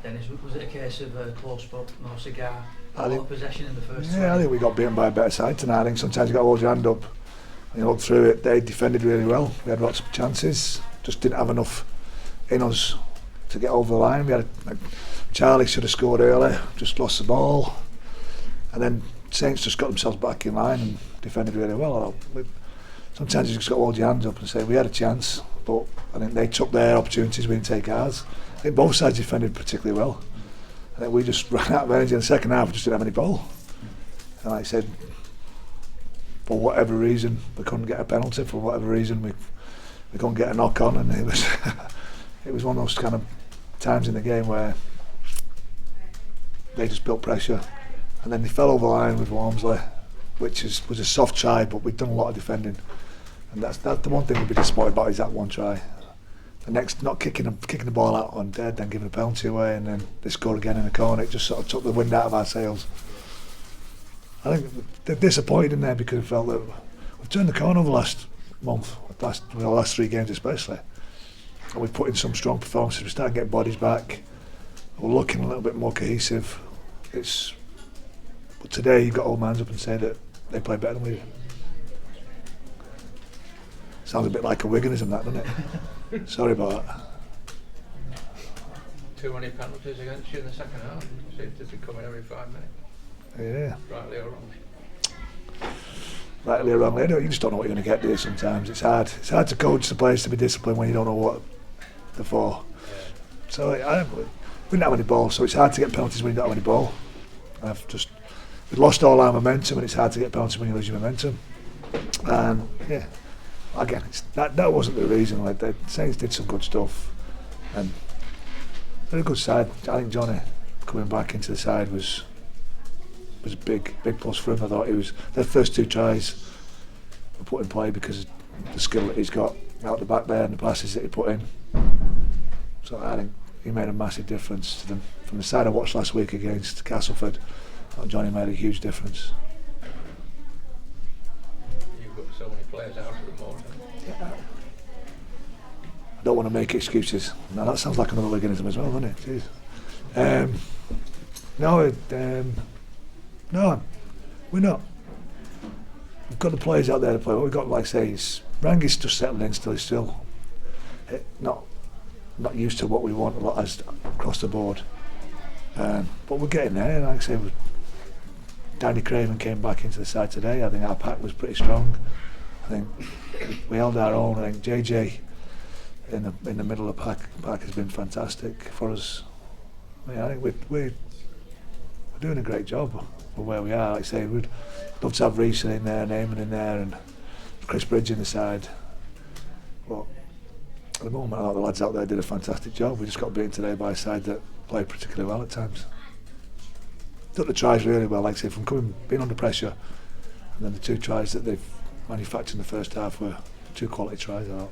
Dennis, was it a case of close but no cigar? A lot of possession in the first 20? I think we got beaten by a better side tonight. I think sometimes you got to hold your hand up and you look through it. They defended really well. We had lots of chances, just didn't have enough in us to get over the line. We had Charlie should have scored early, just lost the ball, and then Saints just got themselves back in line and defended really well. Sometimes you just got to hold your hands up and say we had a chance, but I think they took their opportunities, we didn't take ours. I think both sides defended particularly well. I think we just ran out of energy in the second half. We just didn't have any ball, and like I said, for whatever reason we couldn't get a penalty. For whatever reason we couldn't get a knock on, and it was it was one of those kind of times in the game where they just built pressure, and then they fell over the line with Walmsley, which was a soft try, but we'd done a lot of defending, and that's the one thing we'd be disappointed about is that one try. The next, not kicking the ball out on dead, then giving a penalty away, and then they score again in the corner. It just sort of took the wind out of our sails. I think they're disappointed in there because we felt that we've turned the corner over the last month, the last 3 games especially, and we've put in some strong performances. We're starting to get bodies back. We're looking a little bit more cohesive. But today you've got to hold my hands up and say that they play better than we do. Sounds a bit like a Wiganism, that, doesn't it? Sorry about that. Too many penalties against you in the second half. Seems to be coming every 5 minutes. Yeah. Rightly or wrongly. Rightly or wrongly, you just don't know what you're going to get there sometimes. It's hard to coach the players to be disciplined when you don't know what they're for. Yeah. So we didn't have any ball, so it's hard to get penalties when you don't have any ball. We've lost all our momentum, and it's hard to get penalties when you lose your momentum. And yeah, again, that wasn't the reason. Like, the Saints did some good stuff, and they're a good side. I think Johnny coming back into the side was a big plus for him. I thought their first 2 tries were put in play because of the skill that he's got out the back there and the passes that he put in. So I think he made a massive difference to them. From the side I watched last week against Castleford, I thought Johnny made a huge difference. You've got so many players out at the moment. Yeah. I don't want to make excuses. Now that sounds like another Wiganism as well, doesn't it? Jeez. No, we're not. We've got the players out there to play. What we've got, like I say, is Rangi's just settling in still. He's still not used to what we want a lot as across the board. But we're getting there. Like I say, Danny Craven came back into the side today. I think our pack was pretty strong. I think we held our own. I think JJ in the middle of the pack has been fantastic for us. I think we're doing a great job for where we are. Like I say, we'd love to have Reece in there, and Eamon in there, and Chris Bridge in the side. But at the moment, I thought the lads out there did a fantastic job. We just got beaten today by a side that played particularly well at times. Took the tries really well, like I say, from being under pressure, and then the 2 tries that they've manufactured in the first half were 2 quality tries, I thought.